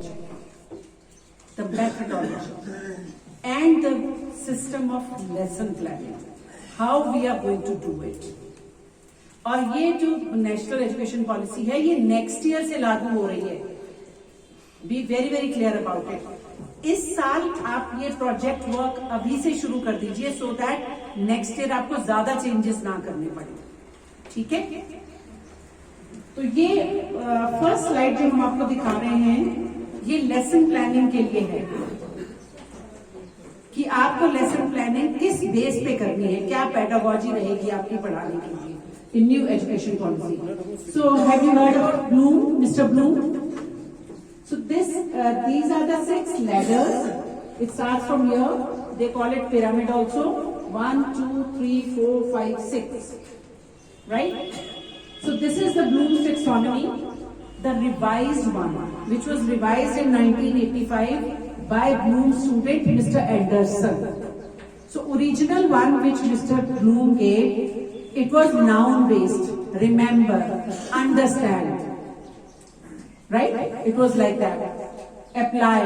strategy, the methodology, and the system of lesson planning, how we are going to do it. और ये जो national education policy है ये next year से लागू हो रही है. Be very very clear about it. इस साल आप ये प्रोजेक्ट वर्क अभी से शुरू कर दीजिए सो दैट नेक्स्ट ईयर आपको ज्यादा चेंजेस ना करने पड़े. ठीक है. तो ये फर्स्ट स्लाइड जो हम आपको दिखा रहे हैं ये लेसन प्लानिंग के लिए है कि आपको लेसन प्लानिंग किस बेस पे करनी है, क्या पेडागोजी रहेगी आपकी पढ़ाने के लिए in new education policy. So have you heard about Bloom, Mr. Bloom? So these are the 6 ladders. It starts from here. They call it pyramid also. 1, 2, 3, 4, 5, 6. Right? So this is the Bloom's taxonomy, the revised one, which was revised in 1985 by Bloom's student Mr. Anderson. So original one which Mr. Bloom gave, it was noun based. Remember, understand. Right? It was like that. Apply.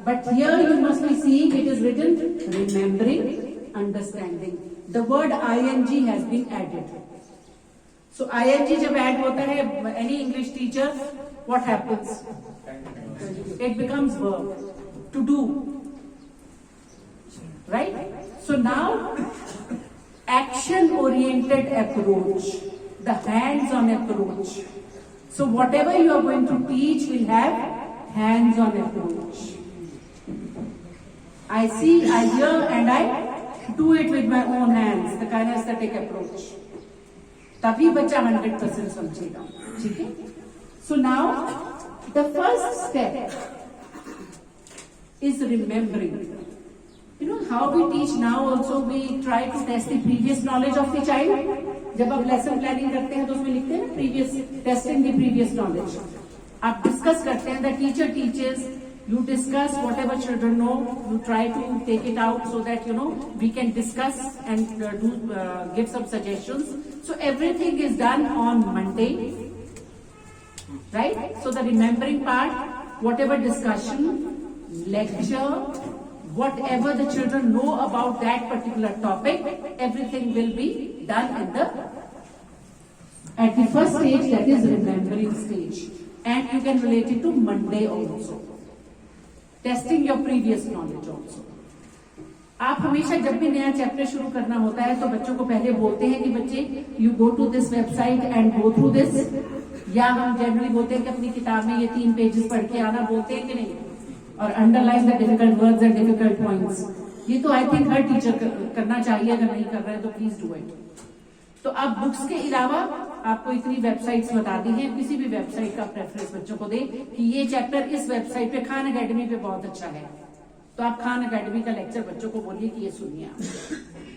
But here you must be seeing it is written remembering, understanding. The word ing has been added. So ing जब add होता है, any English teacher, what happens? It becomes verb. To do. Right? So now, action-oriented approach, the hands-on approach. So whatever you are going to teach will have hands-on approach. I see, I hear, and I do it with my own hands, the kinesthetic approach. तभी बच्चा 100% समझेगा. ठीक है. So now, the first step is remembering. You know how we teach now also we try to test the previous knowledge of the child. जब आप lesson planning करते हैं तो उसमें लिखते हैं ना previous, testing the previous knowledge. आप डिस्कस करते हैं, the teacher teachers, you discuss whatever children know, you try to take it out so that you know we can discuss and give some suggestions. So everything is done on Monday, right? So the remembering part, whatever discussion, lecture, whatever the children know about that particular topic, everything will be done at the first stage, that is remembering stage. And you can relate it to Monday also. Testing your previous knowledge also. आप हमेशा जब भी नया chapter शुरू करना होता है तो बच्चों को पहले बोलते हैं कि बच्चे you go to this website and go through this, या हम जनरली बोलते हैं कि अपनी किताब में ये 3 पेजेस पढ़ के आना, बोलते हैं कि नहीं, और underline the difficult words and difficult points. ये तो आई थिंक हर टीचर करना चाहिए. अगर नहीं कर रहे हैं तो प्लीज डू इट. तो अब बुक्स के अलावा आपको इतनी वेबसाइट्स बता दी हैं, किसी भी वेबसाइट का प्रेफरेंस बच्चों को दे कि ये चैप्टर इस वेबसाइट पे, खान अकेडमी पे बहुत अच्छा है, तो आप खान अकेडमी का लेक्चर बच्चों को बोलिए कि ये सुनिए आप.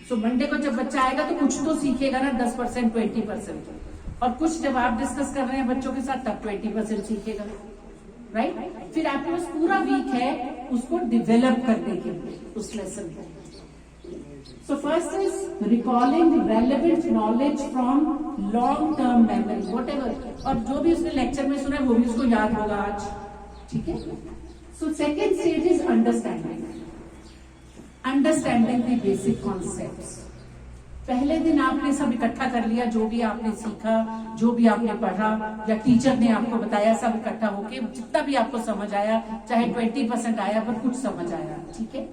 सो मंडे को जब बच्चा आएगा तो कुछ तो सीखेगा ना, 10%, 20%, और कुछ जब आप डिस्कस कर रहे हैं बच्चों के साथ तब 20% सीखेगा. राइट? फिर आपके पास पूरा वीक है उसको डेवलप करने के लिए उस लेसन को. So first is recalling relevant knowledge from long-term memory, whatever. और जो भी उसने लेक्चर में सुना है वो भी उसको याद होगा आज. ठीक है. So second stage is understanding. Understanding the basic concepts. पहले दिन आपने सब इकट्ठा कर लिया, जो भी आपने सीखा, जो भी आपने पढ़ा या टीचर ने आपको बताया, सब इकट्ठा होके जितना भी आपको समझ आया, चाहे 20% आया पर कुछ समझ आया. ठीक है.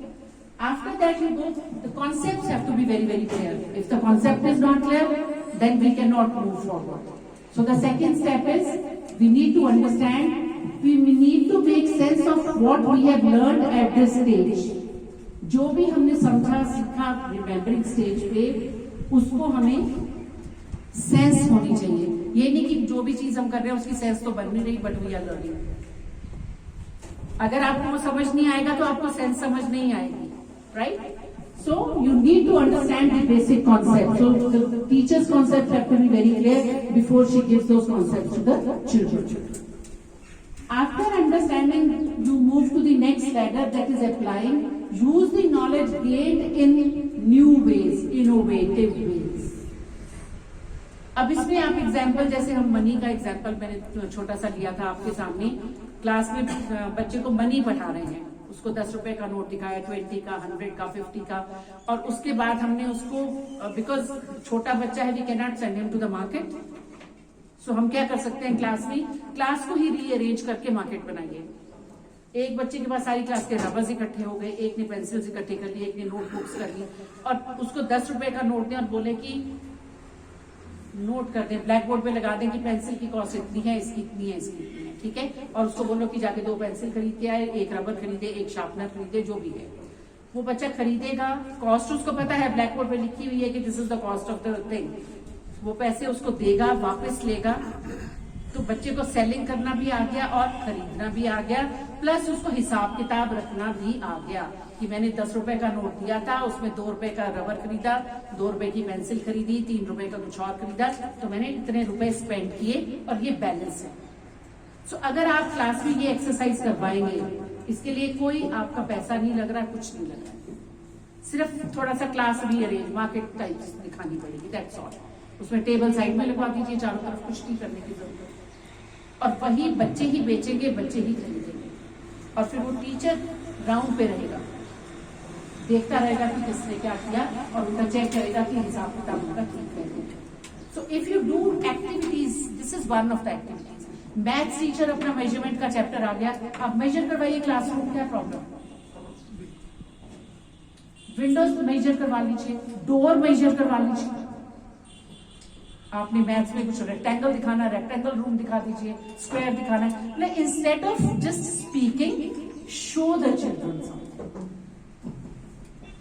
After that you go, the concepts have to be very very clear. If the concept is not clear, then we cannot move forward. So the second step is we need to understand, we need to make sense of what we have learned at this stage. जो भी हमने समझा सीखा remembering stage पे, उसको हमें sense होनी चाहिए. ये नहीं कि जो भी चीज हम कर रहे हैं उसकी सेंस तो बन नहीं रही, बट वी आर लर्निंग. अगर आपको वो समझ नहीं आएगा तो आपको सेंस समझ नहीं आएगी. Right? So you need to understand the basic concept. So the teacher's concepts have to be very clear before she gives those concepts to the children. After understanding, you move to the next ladder, that is applying. Use the knowledge gained in new ways, innovative ways. अब इसमें आप example, जैसे हम money का example मैंने छोटा सा लिया था आपके सामने, क्लास में बच्चे को मनी पढ़ा रहे हैं, उसको 10 रुपए का नोट दिखाया, 20 का, 100 का, 50 का, और उसके बाद हमने उसको, बिकॉज छोटा बच्चा है, we can not send him to the market, so हम क्या कर सकते हैं क्लास में, क्लास को ही रीअरेंज करके मार्केट बनाइए। एक बच्चे के पास सारी क्लास के रबर्स इकट्ठे हो गए, एक ने पेंसिल्स इकट्ठे कर ली, एक ने नोटबुक्स कर ली, और उसको 10 रुपए का नोट दें और बोले कि नोट कर दें, ब्लैक बोर्ड पे लगा दें कि पेंसिल की कॉस्ट इतनी है, इसकी इतनी है, इसकी इतनी है, ठीक है, और उसको बोलो कि जाके 2 पेंसिल खरीद के आए, एक रबर खरीदे, एक शार्पनर खरीदे, जो भी है वो बच्चा खरीदेगा, कॉस्ट उसको पता है, ब्लैक बोर्ड पे लिखी हुई है कि this is the cost of the thing, वो पैसे उसको देगा, वापस लेगा, तो बच्चे को सेलिंग करना भी आ गया और खरीदना भी आ गया, प्लस उसको हिसाब किताब रखना भी आ गया कि मैंने 10 रुपए का नोट दिया था, उसमें 2 रुपए का रबर खरीदा, 2 रुपए की पेंसिल खरीदी, 3 रुपए का कुछ और खरीदा, तो मैंने इतने रुपए स्पेंड किए और ये बैलेंस है। सो अगर आप क्लास में ये एक्सरसाइज करवाएंगे, इसके लिए कोई आपका पैसा नहीं लग रहा, कुछ नहीं लग रहा, सिर्फ थोड़ा सा क्लास रीअरेंज मार्केट टाइप दिखानी पड़ेगी, दैट्स ऑल। उसमें टेबल साइड में लगवा दीजिए, चारों तरफ, कुछ नहीं करने की जरूरत, और वही बच्चे ही बेचेंगे, बच्चे ही खरीदेंगे, और फिर वो टीचर राउंड पे रहेगा, देखता रहेगा कि किसने क्या किया, और उनका चेक करेगा कि हिसाब किताब उनका ठीक है। So if you do activities, this is one of the activities. Maths teacher अपना मेजरमेंट का चैप्टर आ गया, आप मेजर करवाइए क्लासरूम, क्या प्रॉब्लम, विंडोज मेजर करवा लीजिए, डोर मेजर करवा लीजिए, आपने मैथ्स में कुछ रेक्टेंगल दिखाना, रेक्टेंगल रूम दिखा दीजिए, स्क्वायर दिखाना है, instead of just speaking, show the children,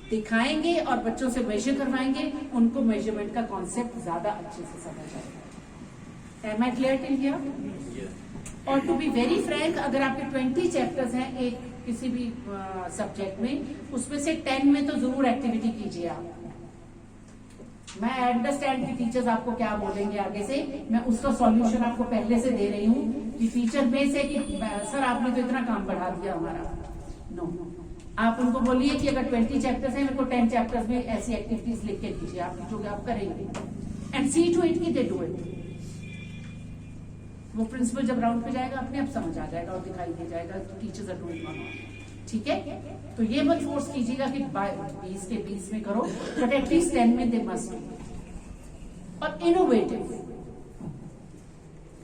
दिखाएंगे और बच्चों से मेजर करवाएंगे, उनको मेजरमेंट का कॉन्सेप्ट ज्यादा अच्छे से समझ आएगा। Am I clear till here? और टू बी वेरी फ्रैंक, अगर आपके 20 चैप्टर्स हैं एक किसी भी सब्जेक्ट में, उसमें से 10 में तो जरूर एक्टिविटी कीजिए आप। मैं अंडरस्टैंड कि टीचर्स आपको क्या बोलेंगे आगे से, मैं उसका सॉल्यूशन आपको पहले से दे रही हूँ कि टीचर में से कि सर आपने तो इतना काम बढ़ा दिया हमारा, नो, आप उनको बोलिए कि अगर 20 चैप्टर्स हैं, मेरे को 10 चैप्टर्स में ऐसी एक्टिविटीज लिख के दीजिए, आप जो आप करेंगे, एंड सी टू इट कि दे डू इट। वो प्रिंसिपल जब राउंड पे जाएगा अपने आप समझ आ जाएगा और दिखाई दे जाएगा टीचर्स आर डूइंग वन, ठीक है। तो ये मत फोर्स कीजिएगा कि 20 के 20 में करो, बट एटलीस्ट 10 में दे मस्ट बी। और इनोवेटिव,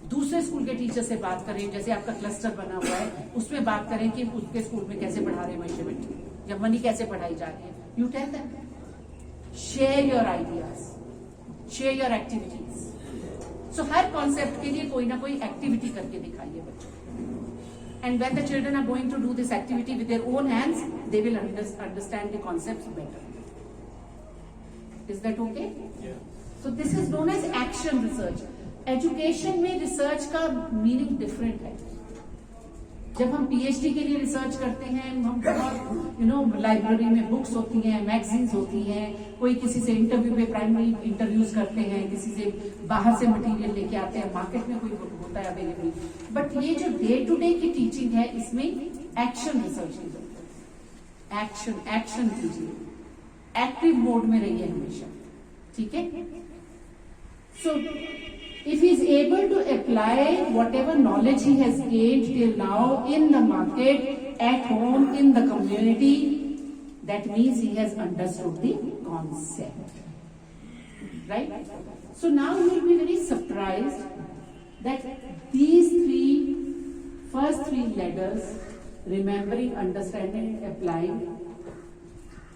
दूसरे स्कूल के टीचर से बात करें, जैसे आपका क्लस्टर बना हुआ है, उसमें बात करें कि उसके स्कूल में कैसे पढ़ा रहे मेजरमेंट, या मनी कैसे पढ़ाई जा रही है, you tell them, share your ideas, share your activities. So हर कॉन्सेप्ट के लिए कोई ना कोई एक्टिविटी करके दिखाइए बच्चों को। And when the children are going to do this activity with their own hands, they will understand the concepts better. Is that okay? Yeah. So this is known as action research. Education में research का meaning different है। जब हम PhD के लिए research करते हैं, हम बहुत लाइब्रेरी में बुक्स होती हैं, मैगजीन्स होती हैं, कोई किसी से इंटरव्यू पे प्राइमरी इंटरव्यूज करते हैं, किसी से बाहर से मटेरियल लेके आते हैं, मार्केट में कोई होता है अवेलेबल। बट ये जो डे टू डे की टीचिंग है, इसमें एक्शन रिसर्च की जरूरत है। एक्शन कीजिए, एक्टिव मोड में रहिए हमेशा, ठीक है। सो if he is able to apply whatever knowledge he has gained till now in the market, at home, in the community, that means he has understood the concept, right? So now you will be very surprised that these first three ladders, remembering, understanding, applying,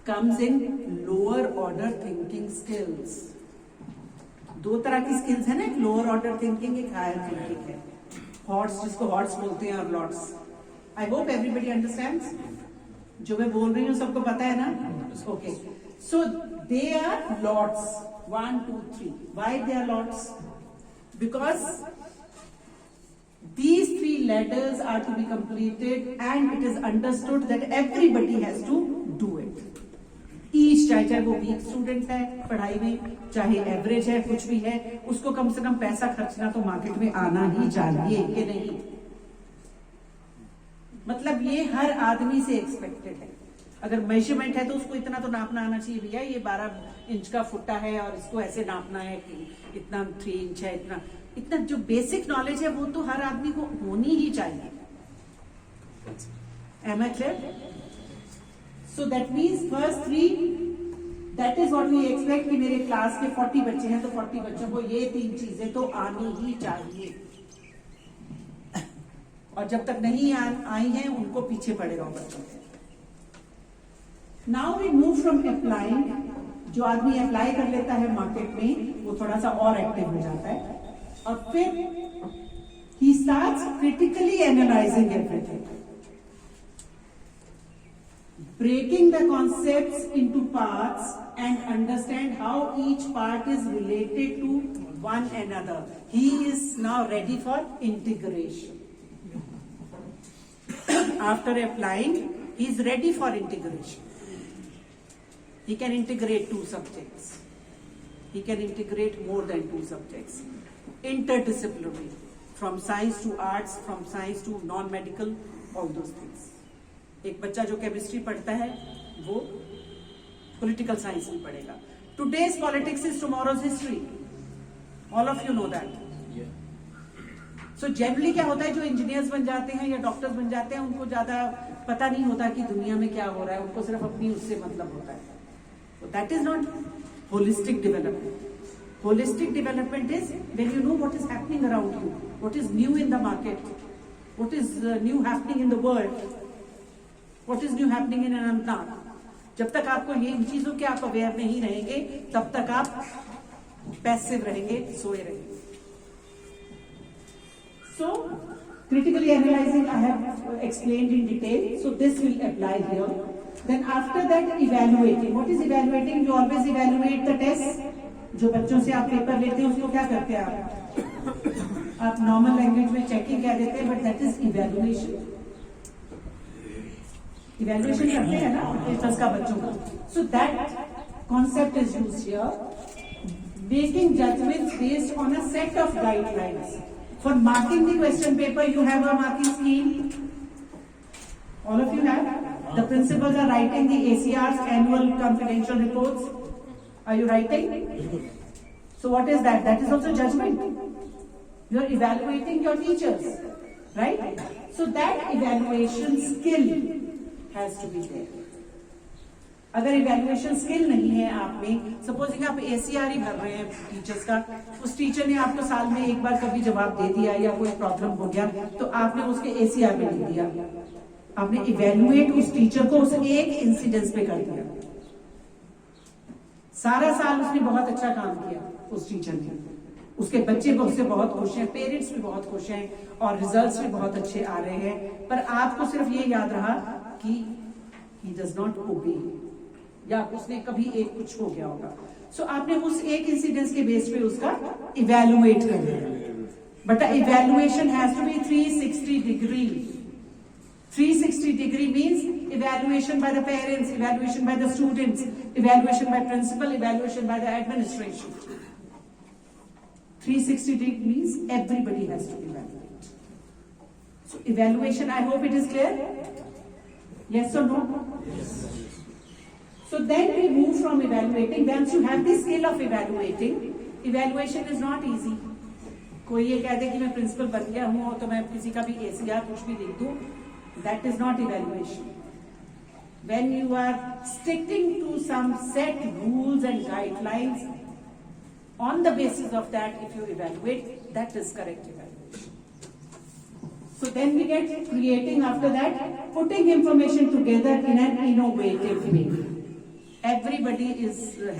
comes in lower order thinking skills. दो तरह की skills है ना, एक lower order thinking, एक higher thinking है। HOTS, जिसको HOTS बोलते हैं, और LOTS. I hope everybody understands. जो मैं बोल रही हूँ सबको पता है ना? Okay, so they are LOTS, 1 2 3। Why they are LOTS? Because these 3 ladders are to be completed and it is understood that everybody has to do it. Each, चाहे वो वीक स्टूडेंट है पढ़ाई में, चाहे एवरेज है, कुछ भी है, उसको कम से कम पैसा खर्चना तो मार्केट में आना ही चाहिए कि नहीं? मतलब ये हर आदमी से एक्सपेक्टेड है। अगर मेजरमेंट है तो उसको इतना तो नापना आना चाहिए, भैया ये 12 इंच का फुट्टा है और इसको ऐसे नापना है कि इतना 3 इंच है, इतना जो बेसिक नॉलेज है वो तो हर आदमी को होनी ही चाहिए। Am I clear? So that means first three, that is what we expect कि मेरे क्लास के 40 बच्चे हैं तो 40 बच्चों को ये 3 चीजें तो आनी ही चाहिए, और जब तक नहीं आई हैं उनको पीछे पड़े रहो बच्चों के। Now we move from applying, जो आदमी अप्लाई कर लेता है मार्केट में वो थोड़ा सा और एक्टिव हो जाता है, और फिर he starts critically analyzing everything, breaking the concepts into parts and understand how each part is related to one another. He is now ready for integration. After applying, he is ready for integration. He can integrate 2 subjects. He can integrate more than 2 subjects. Interdisciplinary, from science to arts, from science to non-medical, all those things. एक बच्चा जो chemistry पढ़ता है वो political science भी पढ़ेगा. Today's politics is tomorrow's history. All of you know that. So generally क्या होता है, जो इंजीनियर्स बन जाते हैं या डॉक्टर्स बन जाते हैं उनको ज्यादा पता नहीं होता कि दुनिया में क्या हो रहा है, उनको सिर्फ अपनी उससे मतलब होता है. So that is not holistic development. Holistic development is when you know what is happening around you, what is new in the market, what is new happening in the world, what is new happening in Anantnag. जब तक आपको ये इन चीजों के आप aware नहीं रहेंगे तब तक आप पैसिव रहेंगे, सोए रहेंगे. So critically analyzing I have explained in detail, so this will apply here. Then after that evaluating. What is evaluating? You always evaluate the test. जो बच्चों से आप पेपर लेते हैं उसको क्या करते हैं आप नॉर्मल लैंग्वेज में चेकिंग कह देते हैं, but that is evaluation. Evaluation करते हैं ना पेपर्स का बच्चों का. So that concept is used here. Making judgments based on a set of guidelines. For marking the question paper you have a marking scheme. All of you have. The principals are writing the ACRs, annual confidential reports. Are you writing? So what is that? That is also judgment. You are evaluating your teachers, right? So that evaluation skill has to be there. अगर evaluation skill नहीं है आप में, supposing आप ACR ही भर रहे हैं teachers का, उस टीचर ने आपको साल में एक बार कभी जवाब दे दिया या कोई प्रॉब्लम हो गया तो आपने उसके ACR में लिख दिया. आपने इवेल्युएट उस टीचर को उस एक इंसिडेंस पे कर दिया. सारा साल उसने बहुत अच्छा काम किया उस टीचर ने, उसके बच्चे उससे बहुत खुश हैं, पेरेंट्स भी बहुत खुश हैं और रिजल्ट्स भी बहुत अच्छे आ रहे हैं, पर आपको सिर्फ ये याद रहा कि ही डज नॉट ओबे, या उसने कभी एक कुछ हो गया होगा. सो आपने उस एक इंसिडेंस के बेस पे उसका इवेल्युएट कर दिया. But evaluation has to be 360 degree. 360 degree means evaluation by the parents, evaluation by the students, evaluation by principal, evaluation by the administration. 360 degree means everybody has to evaluate. So evaluation, I hope it is clear. Yes or no? Yes. So then we move from evaluating. Once you have the skill of evaluating, evaluation is not easy. कोई ये कह दे कि मैं principal बन गया हूँ तो मैं किसी का भी ACR कुछ भी लिख दूं. That is not evaluation. When you are sticking to some set rules and guidelines, on the basis of that, if you evaluate, that is correct evaluation. So then we get creating after that, putting information together in an innovative way. Everybody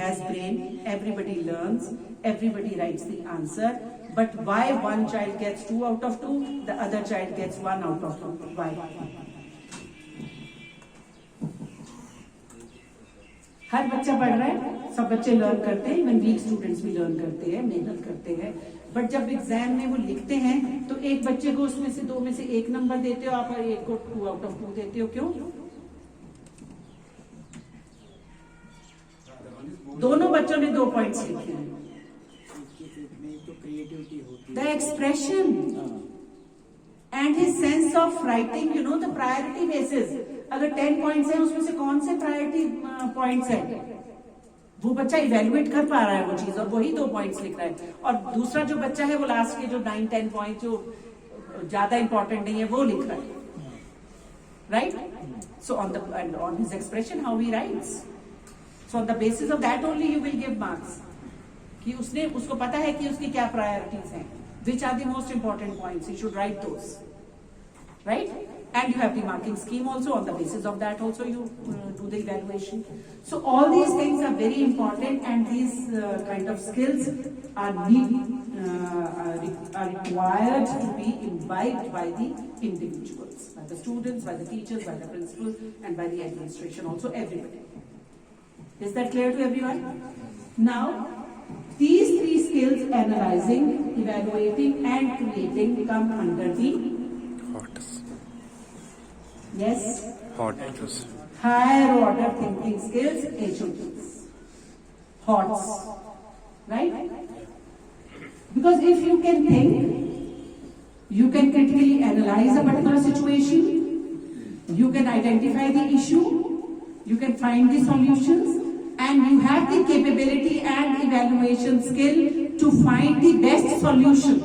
has brain, everybody learns, everybody writes the answer. But why one child gets 2 out of 2, the other child gets 1 out of 2? Why? हर बच्चा पढ़ रहा है, सब बच्चे learn करते हैं, even week students भी learn करते हैं, मेहनत करते हैं. बट जब एग्जाम में वो लिखते हैं तो एक बच्चे को उसमें से 2 में से 1 नंबर देते हो आप, और एक को 2 आउट ऑफ 2 देते हो. क्यों? दोनों बच्चों ने 2 पॉइंट्स लिखे हैं. The expression and his sense of writing, you know, the priority basis. अगर 10 पॉइंट्स हैं उसमें से कौन से प्रायोरिटी पॉइंट्स हैं, वो बच्चा इवेल्युएट कर पा रहा है वो चीज, और वही 2 पॉइंट्स लिख रहा है. और दूसरा जो बच्चा है वो लास्ट के जो 9-10 पॉइंट जो ज्यादा इंपॉर्टेंट नहीं है वो लिख रहा है. right? So on his expression, how he writes. So on the basis of that only you will give marks. कि उसको पता है कि उसकी क्या priorities हैं, which are the most important points. He should write those, right? And you have the marking scheme also. On the basis of that also you do the evaluation. So all these things are very important, and these kind of skills are required to be imbibed by the individuals, by the students, by the teachers, by the principal, and by the administration also, everybody. Is that clear to everyone? Now, these three skills, analyzing, evaluating, and creating, come under the higher order thinking skills, HOTs. HOTs, right? Because if you can think, you can critically analyze a particular situation, you can identify the issue, you can find the solutions, and you have the capability and evaluation skill to find the best solution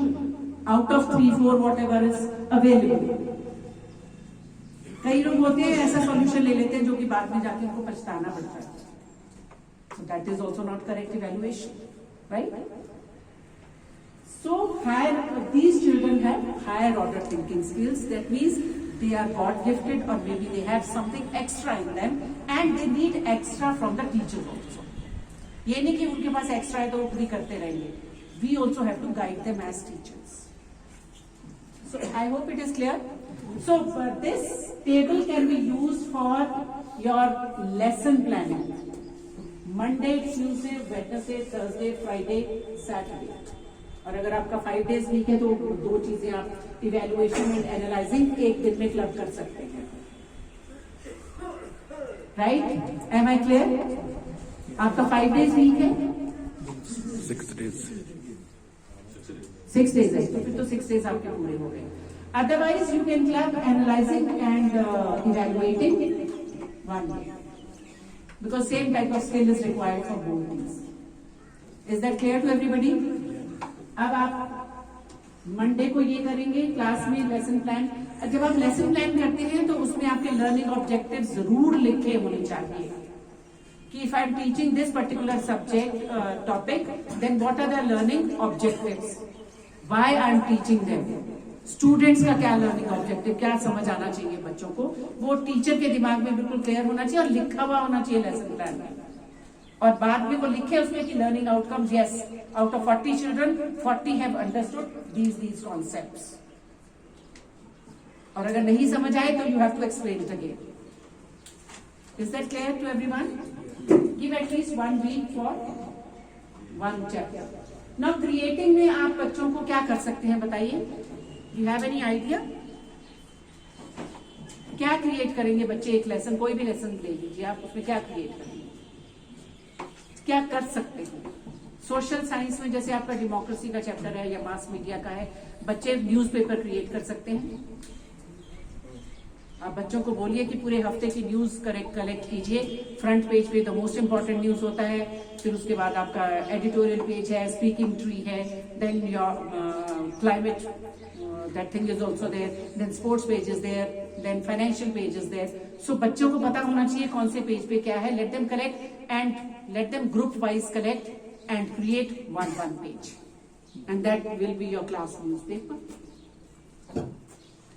out of 3-4 whatever is available. कई लोग होते हैं ऐसा solution ले लेते हैं जो कि बाद में जाके उनको पछताना पड़ता है. So that is also not correct evaluation, right? So these children have higher order thinking skills. That means they are God gifted, or maybe they have something extra in them, and they need extra from the teachers also. ये नहीं कि उनके पास extra है तो वो खुद ही करते रहेंगे. We also have to guide them as teachers. So I hope it is clear. So this table can be used for your lesson planning. Monday, Tuesday, Wednesday, Thursday, Friday, Saturday. और अगर आपका 5 days week है तो 2 चीजें आप evaluation and analysing एक दिन में क्लब कर सकते हैं. राइट? Am I clear? आपका 5 days वीक है? 6 days. 6 days है तो फिर तो 6 days आपके पूरे हो गए. Otherwise, you can club analyzing and evaluating 1 day, because same type of skill is required for both these. Is that clear to everybody? अब आप मंडे को ये करेंगे क्लास में लेसन प्लान. जब आप लेसन प्लान करते हैं तो उसमें आपके लर्निंग ऑब्जेक्टिव जरूर लिखे होने चाहिए कि if I am teaching this particular subject topic, then what are the learning objectives, why I am teaching them, students का क्या लर्निंग ऑब्जेक्टिव, क्या समझ आना चाहिए बच्चों को, वो टीचर के दिमाग में बिल्कुल क्लियर होना चाहिए और लिखा हुआ होना चाहिए लेसन प्लान में. और बाद में वो लिखे उसमें कि learning outcomes, yes, out of 40 children 40 have understood these concepts. और अगर नहीं समझ आए तो you have to explain it again. Is that clear to everyone? Give at least 1 week for 1 chapter. Now creating में आप बच्चों को क्या कर सकते हैं बताइए? You have any idea? क्या क्रिएट करेंगे बच्चे? एक लेसन, कोई भी लेसन ले लीजिए आप, उसमें क्या क्रिएट करेंगे, क्या कर सकते हैं? सोशल साइंस में जैसे आपका डेमोक्रेसी का चैप्टर है या मास मीडिया का है, बच्चे न्यूज़पेपर क्रिएट कर सकते हैं. आप बच्चों को बोलिए कि पूरे हफ्ते की न्यूज कलेक्ट कीजिए. फ्रंट पेज पे द मोस्ट इंपॉर्टेंट न्यूज होता है, फिर उसके बाद आपका एडिटोरियल पेज है, स्पीकिंग ट्री है, then your climate, that thing is also there, then sports page is there, then financial page is there. So बच्चों को पता होना चाहिए कौन से पेज पे क्या है. Let them collect and let them group wise collect and create one page, and that will be your class newspaper.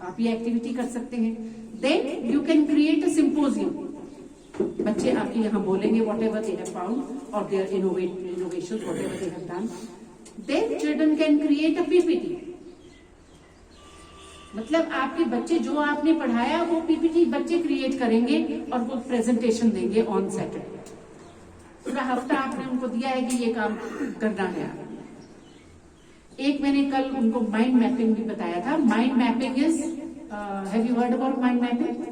आप ये एक्टिविटी कर सकते हैं. Then you can create a symposium. बच्चे आपके यहाँ बोलेंगे whatever they have found or their innovations, whatever they have done. Then children can create a PPT. मतलब आपके बच्चे जो आपने पढ़ाया वो पीपीटी बच्चे क्रिएट करेंगे और वो प्रेजेंटेशन देंगे ऑन सैटरडे. पूरा हफ्ता आपने उनको दिया है कि ये काम करना है. एक मैंने कल उनको माइंड मैपिंग भी बताया था. Mind mapping is, have you heard about mind mapping?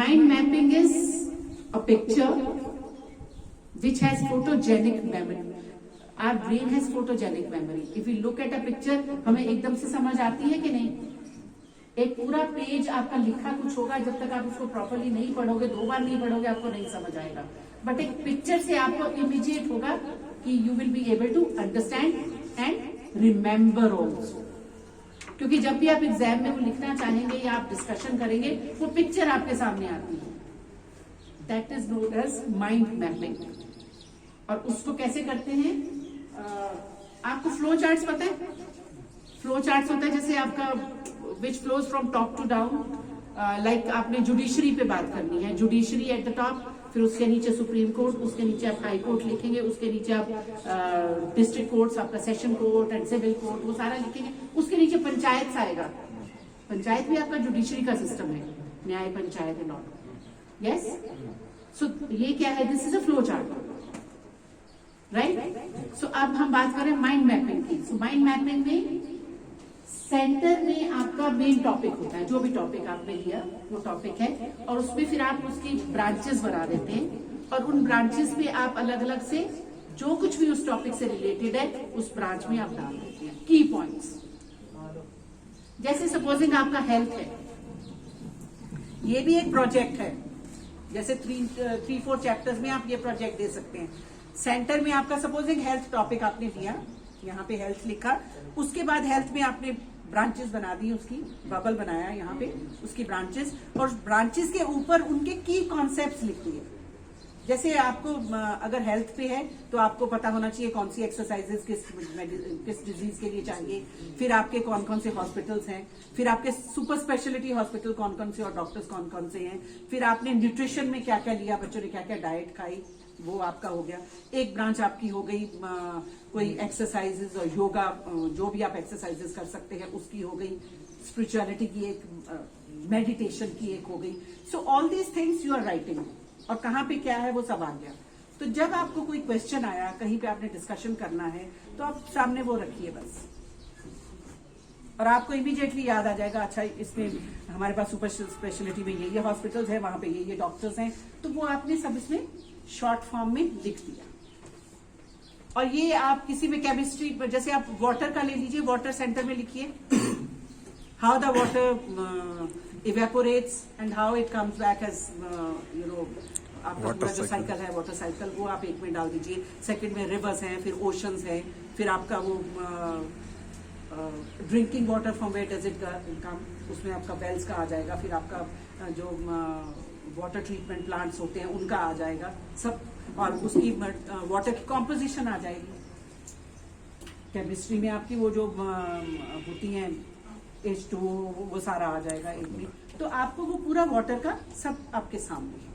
Mind mapping is a picture which has photogenic memory. Our brain has photogenic memory. If we look at a picture, हमें एकदम से समझ आती है कि नहीं? एक पूरा पेज आपका लिखा कुछ होगा, जब तक आप उसको प्रॉपरली नहीं पढ़ोगे, 2 बार नहीं पढ़ोगे, आपको नहीं समझ आएगा. बट एक पिक्चर से आपको इमीडिएट होगा कि you will be able to understand and remember also. क्योंकि जब भी आप एग्जाम में वो लिखना चाहेंगे या आप डिस्कशन करेंगे, वो पिक्चर आपके सामने आती है। That is known as mind mapping. और उसको कैसे करते हैं? आपको फ्लो चार्ट्स पता है? फ्लो चार्ट्स होता है जैसे आपका which flows from top to down. Like आपने जुडिशरी पे बात करनी है, जुडिशरी एट द टॉप, फिर उसके नीचे सुप्रीम कोर्ट, उसके नीचे आप हाई कोर्ट लिखेंगे, उसके नीचे आप डिस्ट्रिक्ट कोर्ट्स, आपका session court and civil court, वो सारा लिखेंगे। उसके नीचे पंचायत आएगा। पंचायत भी आपका जुडिशरी का सिस्टम है, न्याय panchayat and all. Yes, so ये क्या है? This is a flow chart, right? So अब हम बात करें माइंड मैपिंग की। सो माइंड मैपिंग में सेंटर में आपका मेन टॉपिक होता है, जो भी टॉपिक आपने लिया वो टॉपिक है, और उसमें फिर आप उसकी ब्रांचेस बना देते हैं, और उन ब्रांचेस में आप अलग अलग से जो कुछ भी उस टॉपिक से रिलेटेड है उस ब्रांच में आप डाल देते हैं की पॉइंट्स। जैसे सपोजिंग आपका हेल्थ है, ये भी एक प्रोजेक्ट है। जैसे 3-4 चैप्टर्स में आप ये प्रोजेक्ट दे सकते हैं। सेंटर में आपका सपोजिंग हेल्थ टॉपिक आपने लिया, यहाँ पे हेल्थ लिखा, उसके बाद हेल्थ में आपने ब्रांचेस बना दी, उसकी बबल बनाया यहाँ पे उसकी ब्रांचेस, और ब्रांचेस के ऊपर उनके की कॉन्सेप्ट्स लिख दिए। जैसे आपको अगर हेल्थ पे है तो आपको पता होना चाहिए कौन सी एक्सरसाइजेस किस डिजीज के लिए चाहिए, फिर आपके कौन कौन से हॉस्पिटल्स हैं, फिर आपके सुपर स्पेशलिटी हॉस्पिटल कौन कौन से और डॉक्टर्स कौन कौन से हैं, फिर आपने न्यूट्रिशन में क्या क्या लिया, बच्चों ने क्या क्या डाइट खाई, वो आपका हो गया। एक ब्रांच आपकी हो गई कोई एक्सरसाइजेस और योगा, जो भी आप एक्सरसाइजेस कर सकते हैं उसकी हो गई। स्पिरिचुअलिटी की एक, मेडिटेशन की एक हो गई। So all these things you are writing, और कहाँ पे क्या है वो सब आ गया। तो जब आपको कोई क्वेश्चन आया, कहीं पे आपने डिस्कशन करना है, तो आप सामने वो रखिए बस, और आपको इमीडिएटली याद आ जाएगा, अच्छा इसमें हमारे पास सुपर स्पेशलिटी में ये हॉस्पिटल्स है, वहां पे ये डॉक्टर्स हैं, तो वो आपने सब इसमें शॉर्ट फॉर्म में लिख दिया। और ये आप किसी में केमिस्ट्री, जैसे आप वाटर का ले लीजिए, वाटर सेंटर में लिखिए how the water evaporates and how it comes back as आपका पूरा जो साइकिल है वाटर साइकिल, वो आप एक में डाल दीजिए। सेकंड में रिवर्स हैं, फिर ओशंस हैं, फिर आपका वो drinking water from where does it come, उसमें आपका वेल्स का आ जाएगा, फिर आपका जो वाटर ट्रीटमेंट प्लांट्स होते हैं उनका आ जाएगा सब, और उसकी वाटर की कॉम्पोजिशन आ जाएगी। केमिस्ट्री में आपकी वो जो होती हैं H2, वो सारा आ जाएगा एक में। तो आपको वो पूरा वाटर का सब आपके सामने है।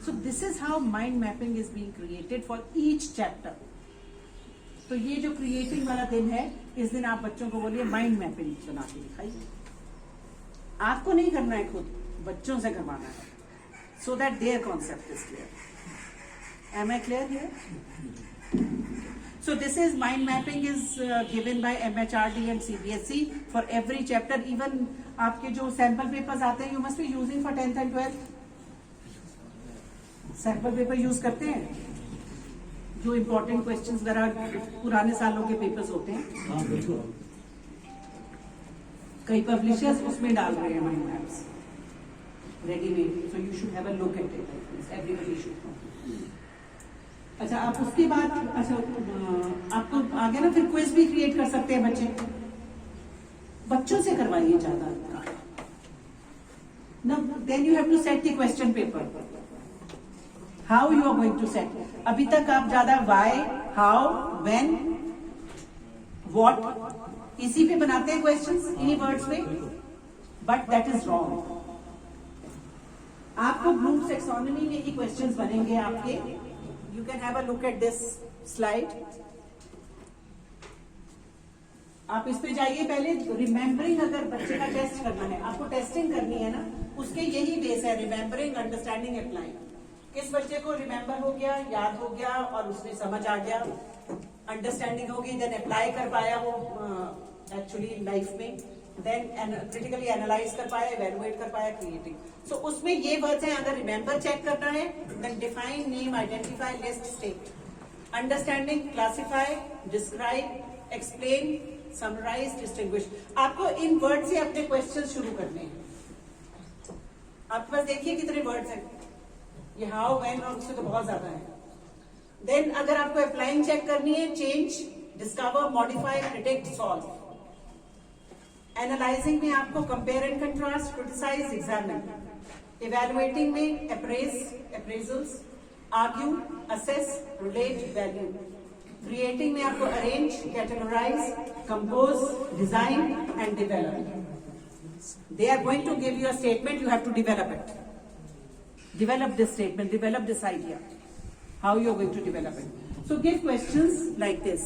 So this is how mind mapping is being created for each chapter. तो ये जो क्रिएटिंग वाला दिन है, इस दिन आप बच्चों को बोलिए माइंड मैपिंग बना के दिखाइए। आपको नहीं करना है, खुद बच्चों से करवाना है, so that their concept is clear. Am I clear here? So this is mind mapping is given by MHRD and CBSE for every chapter. Even आपके जो sample papers आते हैं, you must be using for 10th and 12th. Sample paper use करते हैं, जो important questions वगैरह पुराने सालों के papers होते हैं। कई publishers उसमें डाल रहे हैं mind maps. Ready-made, so you should have a look at it. Everybody should know. अच्छा, आप उसके बाद आपको आगे ना फिर क्विज भी क्रिएट कर सकते हैं बच्चे। बच्चों से करवाइए ज्यादा। Now then you have to set the question paper. How you are going to set? अभी तक आप ज्यादा why, how, when, what इसी पे बनाते हैं क्वेश्चंस, इन्हीं वर्ड्स पे, बट दैट इज रॉन्ग। आपको ब्लूम टैक्सोनॉमी में ही क्वेश्चंस बनेंगे आपके। You can have a look at this slide. आप इस पे जाइए। पहले रिमेम्बरिंग, अगर बच्चे का टेस्ट करना है, आपको टेस्टिंग करनी है ना, उसके यही बेस है, रिमेम्बरिंग, अंडरस्टैंडिंग, अप्लाइंग। किस बच्चे को रिमेम्बर हो गया, याद हो गया और उसमें समझ आ गया, अंडरस्टैंडिंग होगी, देन अप्लाई कर पाया वो एक्चुअली लाइफ में, देन क्रिटिकली एनालाइज कर पाया, इवेलुएट कर पाया, क्रिएटिंग। सो उसमें ये वर्ड्स हैं। अगर रिमेम्बर चेक करना है, then define, name, identify, list, state. Understanding, classify, describe, explain, summarise, distinguish. आपको इन वर्ड से अपने क्वेश्चन शुरू करने हैं। आपके पास देखिए कितने वर्ड्स हैं, ये हाउ, व्हेन और उससे तो बहुत ज्यादा है। देन अगर आपको अप्लाइंग चेक करनी है, change, discover, modify, predict, solve. Analysing में आपको compare and contrast, criticise, examine. Evaluating में appraisals, argue, assess, relate, value. Creating में आपको arrange, categorise, compose, design and develop. They are going to give you a statement, you have to develop it. Develop this statement, develop this idea. How you are going to develop it. So give questions like this.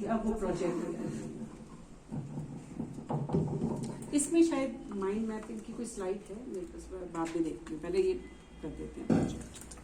अब वो project इसमें शायद mind mapping की कोई slide है मेरे पास, बाद में देखती हूँ, पहले ये कर देते हैं प्रोजेक्ट।